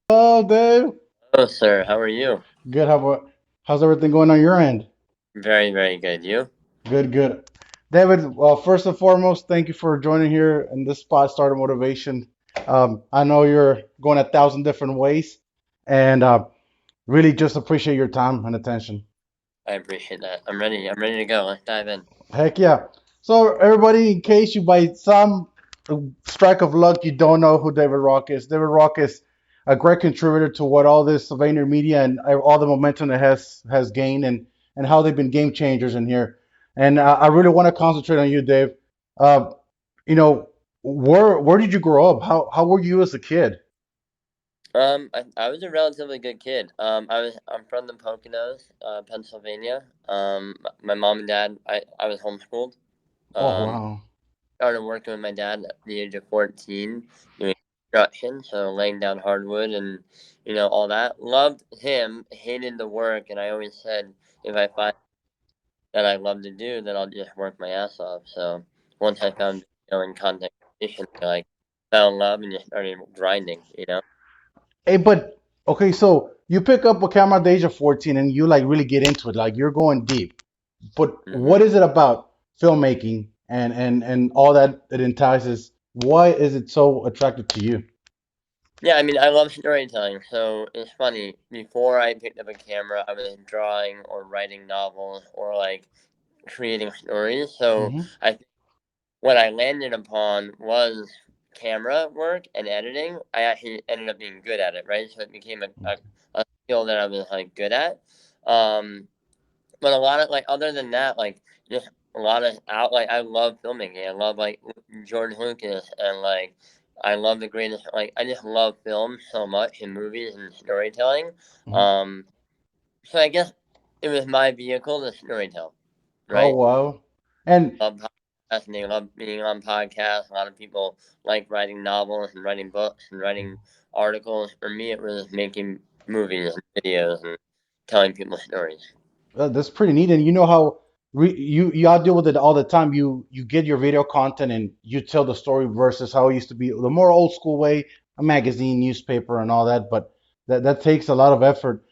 Hello, Dave. Hello, sir. How are you? Good. How's everything going on your end? Very, very good. You? Good, good. David, well, first and foremost, thank you for joining here in this spot, Starter Motivation. I know you're going 1,000 different ways, and really just appreciate your time and attention. I appreciate that. I'm ready. I'm ready to go. Let's dive in. Heck yeah. So, everybody, in case you by some strike of luck you don't know who David Rock is, David Rock is a great contributor to what all this Sylvania media and all the momentum it has gained and how they've been game changers in here. And I really want to concentrate on you, Dave. Uh, you know, where did you grow up? How were you as a kid? I was a relatively good kid. I'm from the Poconos, Pennsylvania. My mom and dad. I was homeschooled. Oh Um, wow. Started working with my dad at the age of 14, doing construction, so laying down hardwood and all that. Loved him, hated the work, and I always said if I find that I love to do, then I'll just work my ass off. So once I found video and content creation, I fell in love and just started grinding. Hey, but okay, so you pick up a camera at the age of 14 and you like really get into it, like you're going deep. But Hmm. what is it about filmmaking and all that it entices? Why is it so attractive to you? Yeah, I mean, I love storytelling. So it's funny. Before I picked up a camera, I was drawing or writing novels or creating stories. So Hmm. I think what I landed upon was camera work and editing. I actually ended up being good at it, right? So it became a skill that I was good at. Um, But a lot of other than that, just a lot of out I love filmmaking. I love George Lucas and I love the greatest I just love film so much and movies and storytelling. Hmm. Um so I guess it was my vehicle to storytell, Oh right? wow. And Love podcasts and they love being on podcasts. A lot of people like writing novels and writing books and writing articles. For me it was making movies and videos and telling people stories. that's pretty neat. And you know how you all deal with it all the time. You get your video content and you tell the story versus how it used to be the more old school way, a magazine, newspaper, and all that. But that takes a lot of effort.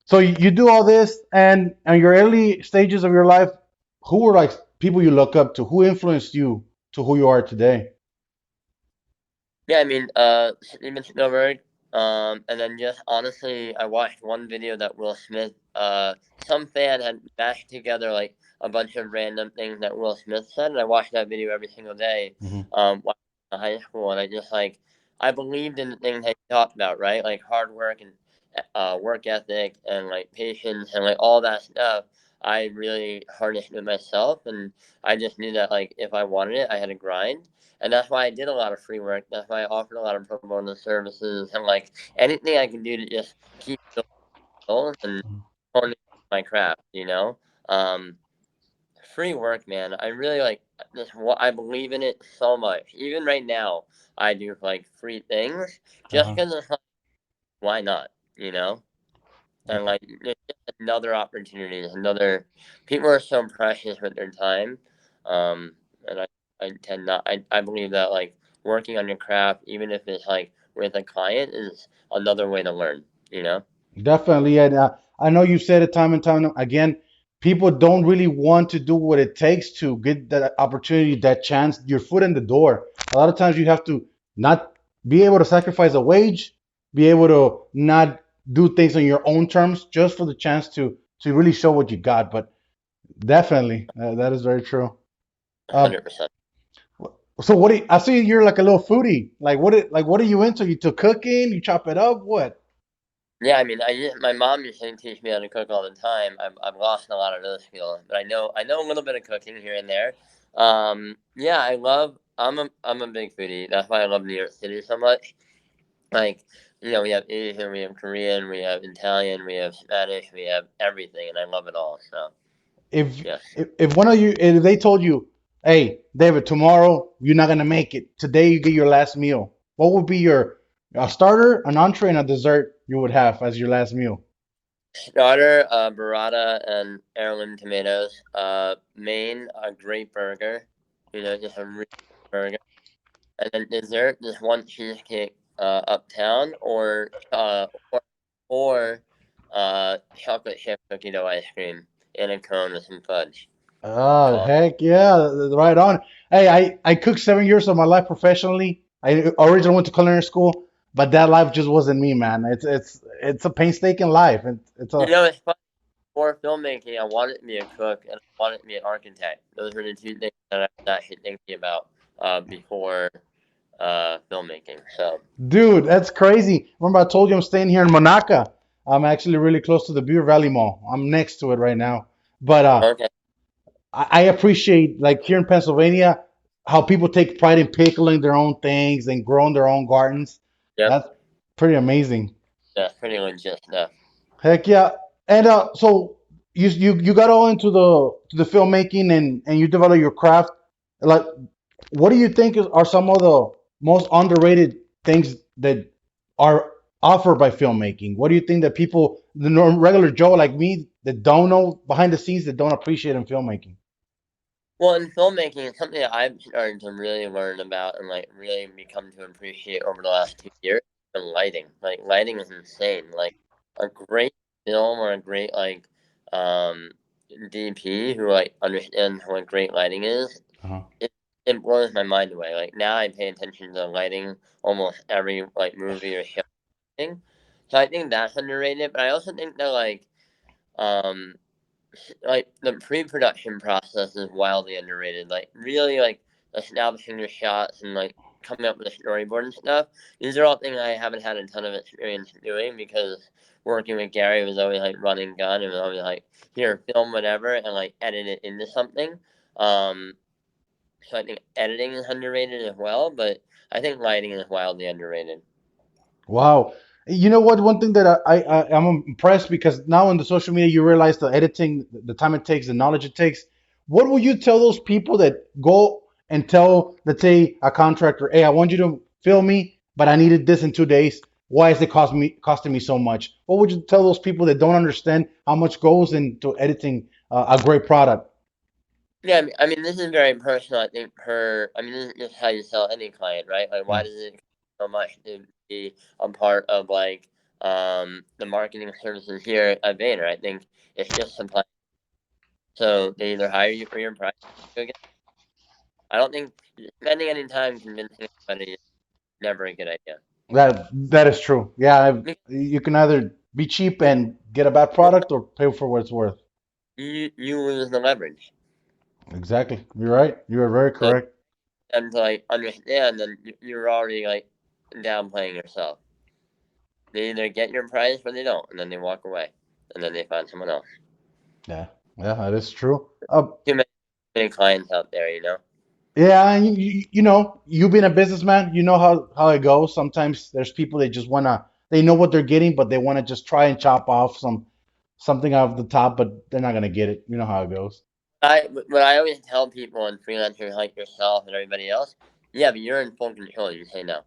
So you do all this, and your early stages of your life, who were like people you look up to? Who influenced you to who you are today? Yeah, I mean, Steven Spielberg. And then just honestly, I watched one video that Will Smith, some fan had mashed together a bunch of random things that Will Smith said, and I watched that video every single day, Hmm. while in high school, and I just I believed in the things that he talked about, right? Like hard work and work ethic and patience and all that stuff. I really harnessed it myself, and I just knew that if I wanted it, I had to grind, and that's why I did a lot of free work. That's why I offered a lot of pro bono services and anything I can do to just keep building skills and honing my craft. Um, Free work, man. I really this. I believe in it so much. Even right now, I do free things just Uh-huh. because it's why not? You know, and it's just another opportunity. It's another. People are so precious with their time, and I tend not. I believe that working on your craft, even if it's with a client, is another way to learn. Definitely, and I know you said it time and time again. People don't really want to do what it takes to get that opportunity, that chance, your foot in the door. A lot of times you have to not be able to sacrifice a wage, be able to not do things on your own terms, just for the chance to really show what you got. But definitely, that is very true. Um, 100%. so what do you, I see you're like a little foodie. Like what are you into? You to cooking? You chop it up? What? Yeah, I mean, my mom used to teach me how to cook all the time. I've lost a lot of those skills, but I know a little bit of cooking here and there. Yeah, I love. I'm a big foodie. That's why I love New York City so much. Like, we have Asian, we have Korean, we have Italian, we have Spanish, we have everything, and I love it all. So if yes. if one of you if they told you, hey David, tomorrow you're not gonna make it. Today you get your last meal. What would be your a starter, an entree, and a dessert you would have as your last meal? Starter, burrata and heirloom tomatoes. Main, a great burger. Just a really good burger. And then dessert, just one cheesecake uptown, or chocolate chip cookie dough ice cream in a cone with some fudge. Oh, Call heck yeah, right on. Hey, I cooked 7 years of my life professionally. I originally went to culinary school, but that life just wasn't me, man. It's a painstaking life. It's a it's funny. For filmmaking, I wanted to be a cook and I wanted to be an architect. Those were the two things that I was actually thinking about before filmmaking. So dude, that's crazy. Remember I told you I'm staying here in Monaca. I'm actually really close to the Beer Valley Mall. I'm next to it right now. But okay, I appreciate like here in Pennsylvania how people take pride in pickling their own things and growing their own gardens. yep, That's pretty amazing. that's pretty legit stuff. Heck yeah. And so you got all into the filmmaking and you develop your craft. Like, what do you think are some of the most underrated things that are offered by filmmaking? What do you think that people, the regular Joe like me, that don't know behind the scenes, that don't appreciate in filmmaking? Well, in filmmaking, it's something that I've started to really learn about and like really become to appreciate over the last 2 years. The lighting, like lighting is insane. Like a great film or a great um DP who like understands what great lighting is, Uh-huh. it it blows my mind away. Like now, I pay attention to lighting almost every like movie or show thing. So I think that's underrated. But I also think that um the pre-production process is wildly underrated. Like really establishing your shots and like coming up with a storyboard and stuff. These are all things I haven't had a ton of experience doing because working with Gary was always like running gun and was always like here film whatever and like edit it into something. Um, so I think editing is underrated as well, but I think lighting is wildly underrated. Wow. You know what? One thing that I'm impressed because now in the social media you realize the editing, the time it takes, the knowledge it takes. What would you tell those people that go and tell, let's say, a contractor, "Hey, I want you to film me, but I needed this in 2 days. Why is it costing me so much?" What would you tell those people that don't understand how much goes into editing a great product? Yeah, I mean, this is very personal. I think this is just how you sell any client, right? Like, why Mm. does it cost so much to be a part of the marketing services here at Vayner? I think it's just supply. So they either hire you for your price. Or get, I don't think spending any time convincing anybody is never a good idea. That is true. Yeah, Because you can either be cheap and get a bad product or pay for what it's worth. you lose the leverage. Exactly. You're right. You are very So correct. them to like understand, then you're already like downplaying yourself. They either get your price or they don't, and then they walk away, and then they find someone else. Yeah. Yeah, that is true. Too many clients out there, you know. Yeah, and you know, you being a businessman, you know how it goes. Sometimes there's people that just wanna, they know what they're getting, but they wanna just try and chop off something off the top, but they're not gonna get it. You know how it goes. What I always tell people and freelancers like yourself and everybody else, yeah, but you're in full control. You say no.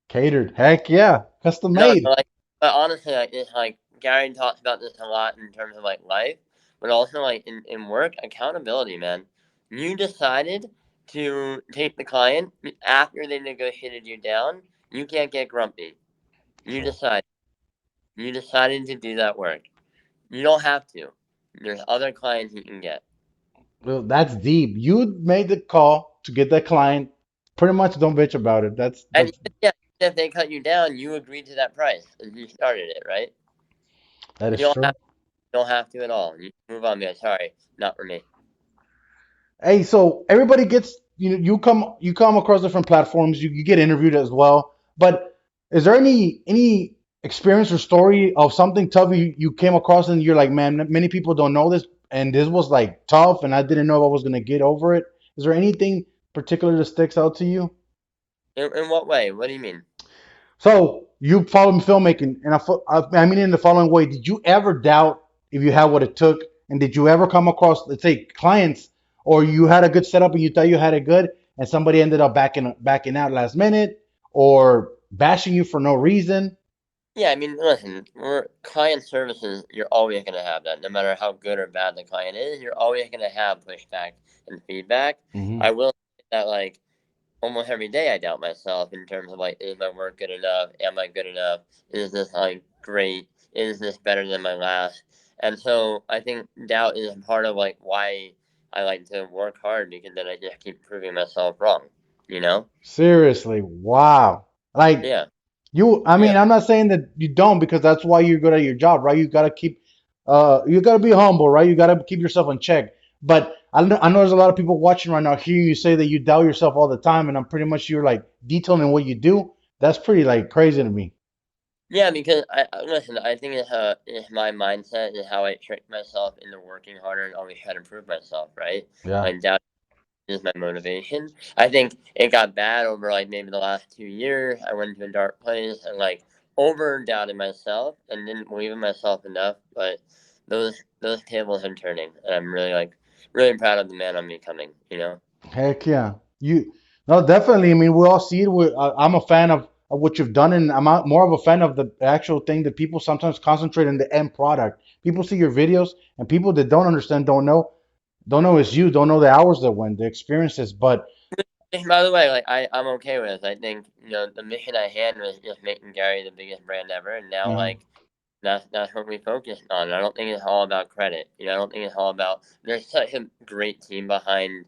Catered. Heck yeah. Custom No, made. but honestly, like it's like Gary talks about this a lot in terms of like life, but also like in work accountability, man. You decided to take the client after they negotiated you down. You can't get grumpy. You True. decide. You decided to do that work. You don't have to. There's other clients you can get. Well, that's deep. You made the call to get that client. Pretty much don't bitch about it. That's And that's yeah, if they cut you down, you agreed to that price and you started it, right? that You is true. don't have to at all. You move on. Be like, sorry, not for me. Hey, so everybody gets you come across different platforms. You get interviewed as well. But is there any experience or story of something tough you came across and you're like, man, many people don't know this, and this was like tough, and I didn't know I was gonna get over it. Is there anything particular that sticks out to you? In what way? What do you mean? So you follow filmmaking, and I mean in the following way: did you ever doubt if you had what it took, and did you ever come across, let's say, clients, or you had a good setup and you thought you had it good, and somebody ended up backing out last minute, or bashing you for no reason? Yeah, I mean, listen, we're client services. You're always gonna have that, no matter how good or bad the client is. You're always gonna have pushback and feedback. Hmm. I will say that, like, almost every day I doubt myself in terms of like, is my work good enough? Am I good enough? Is this like great? Is this better than my last? And so I think doubt is part of like why I like to work hard, because then I just keep proving myself wrong. You know? Seriously, wow. Like Yeah. I Yeah. mean, I'm not saying that you don't because that's why you're good at your job, right? You gotta keep, you gotta be humble, right? You gotta keep yourself in check. But I know there's a lot of people watching right now. Hear you say that you doubt yourself all the time, and I'm pretty much you're like detailing what you do. That's pretty like crazy to me. Yeah, because listen. I think it's my mindset and how I trick myself into working harder and always try to prove myself. Right? Yeah. Like doubt is my motivation. I think it got bad over like maybe the last 2 years. I went into a dark place and like over doubted myself and didn't believe in myself enough. But those tables are turning, and I'm really like really proud of the man I'm becoming. You know. Heck yeah. You no, definitely. I mean, we all see it. I'm a fan of what you've done, and more of a fan of the actual thing that people sometimes concentrate on the end product. People see your videos, and people that don't understand don't know it's you, don't know the hours that went, the experiences. But And by the way, like I'm okay with it. I think the mission I had was just making Gary the biggest brand ever, and now uh, like that's what we focused on. I don't think it's all about credit. I don't think it's all about. There's such a great team behind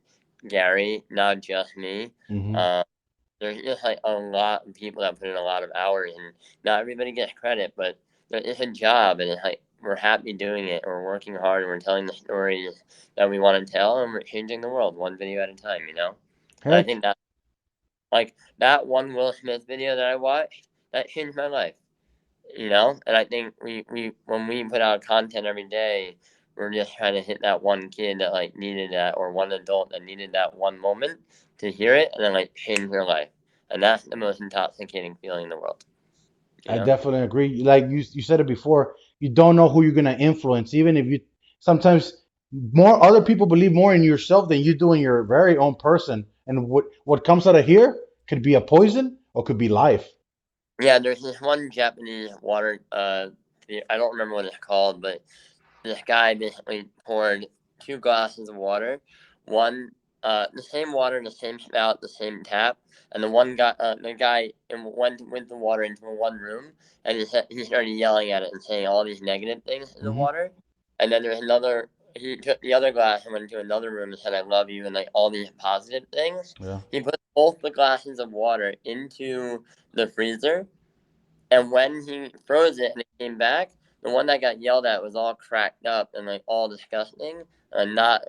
Gary, not just me. hmm Uh, there's just like a lot of people that put in a lot of hours, and not everybody gets credit, but it's a job, and it's like we're happy doing it. We're working hard, and we're telling the stories that we want to tell, and we're changing the world one video at a time. And I heck, think that like that one Will Smith video that I watched, that changed my life. And I think we when we put out content every day, we're just trying to hit that one kid that like needed that, or one adult that needed that one moment to hear it and then like change their life. And that's the most intoxicating feeling in the world. you I know definitely agree. Like you said it before, you don't know who you're gonna influence. Even if you sometimes more other people believe more in yourself than you do in your very own person. And what comes out of here could be a poison or could be life. yeah, there's this one Japanese water I don't remember what it's called, but this guy basically poured two glasses of water, one the same water, the same spout, the same tap, and the guy went with the water into one room, and he started yelling at it and saying all these negative things in the Hmm. water, and then there's another. He took the other glass and went into another room and said, "I love you," and like all these positive things. Yeah. He put both the glasses of water into the freezer, and when he froze it and it came back, the one that got yelled at was all cracked up and like all disgusting and not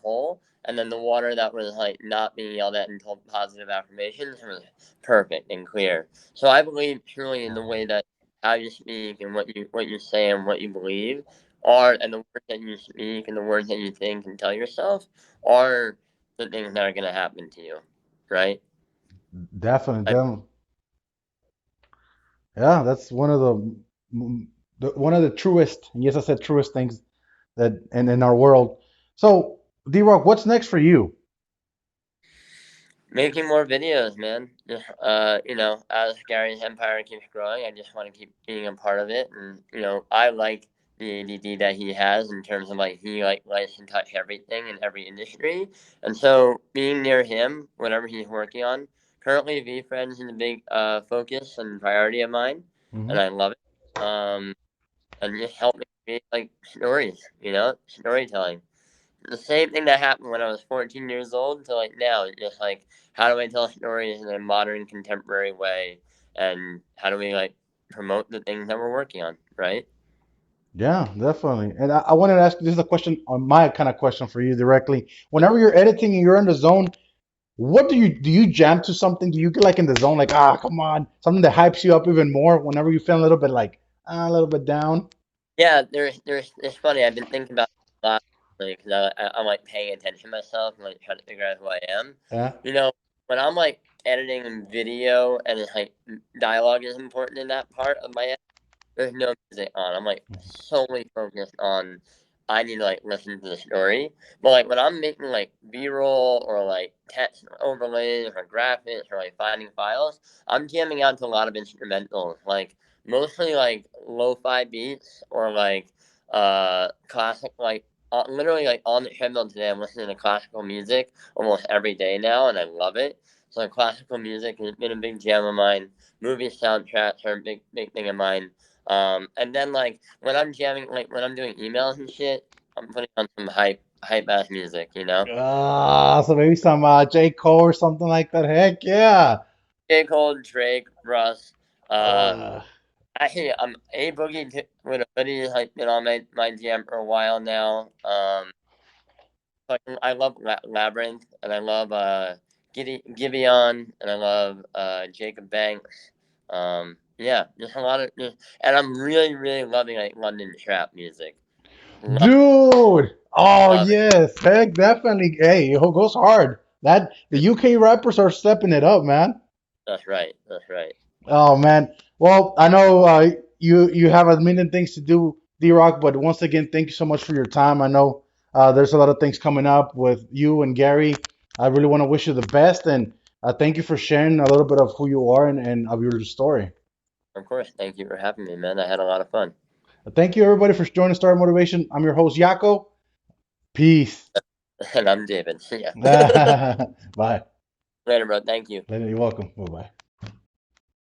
whole. And then the water that was like not being yelled at and told positive affirmations was perfect and clear. So I believe truly in the way that how you speak and what you say and what you believe are, and the words that you speak and the words that you think and tell yourself are the things that are gonna happen to you, right? Definitely, I, definitely. Yeah, that's one of the truest, and yes, I said truest things that in our world. So, D-Rock, what's next for you? Making more videos, man. Just as Gary's empire keeps growing, I just want to keep being a part of it. And I like the ADD that he has in terms of like he like likes to touch everything in every industry. And so being near him, whatever he's working on, currently VFriends is a big focus and priority of mine, Hmm. and I love it. And just help me create like stories, storytelling, the same thing that happened when I was 14 years old to like now. It's just like, how do I tell stories in a modern, contemporary way, and how do we like promote the things that we're working on, right? Yeah, definitely. And I wanted to ask, this is a question on my kind of question for you directly. Whenever you're editing and you're in the zone, what do you jam to something? Do you get like in the zone, like, come on, something that hypes you up even more whenever you feel a little bit like, a little bit down? Yeah, it's funny. I've been thinking about it a lot because I'm like paying attention to myself and like trying to figure out who I am. Yeah. You know, when I'm like editing video and it's, like dialogue is important in that part of my, there's no music on. I'm like solely focused on I need to like listen to the story. But like when I'm making like B roll or like text overlays or graphics or like finding files, I'm jamming out to a lot of instrumentals. Like mostly like lo-fi beats or like classic like literally like on the treadmill today I'm listening to classical music almost every day now and I love it. So classical music has been a big jam of mine. Movie soundtracks are a big thing of mine. And then like when I'm jamming, like when I'm doing emails and shit, I'm putting on some hype ass music, you know. So maybe some J. Cole or something like that. Heck yeah. J. Cole, Drake, Russ. Uh, Uh, Actually, I'm a boogie with a hoodie has like been on my jam for a while now. I love Labyrinth, and I love Gibeon, and I love Jacob Banks. Yeah, just a lot of, and I'm really loving like London trap music. Love, Dude. Oh love it. yes. Heck, definitely. Hey, it goes hard. That the UK rappers are stepping it up, man. That's right. That's right. Oh man. Well, I know you have a million things to do, D-Rock, but once again, thank you so much for your time. I know there's a lot of things coming up with you and Gary. I really want to wish you the best, and thank you for sharing a little bit of who you are and of your story. Of course. Thank you for having me, man. I had a lot of fun. Thank you everybody for joining Star Motivation. I'm your host Yako. Peace. And I'm David. Yeah. Bye. Later, bro. Thank you. You're welcome. Bye bye.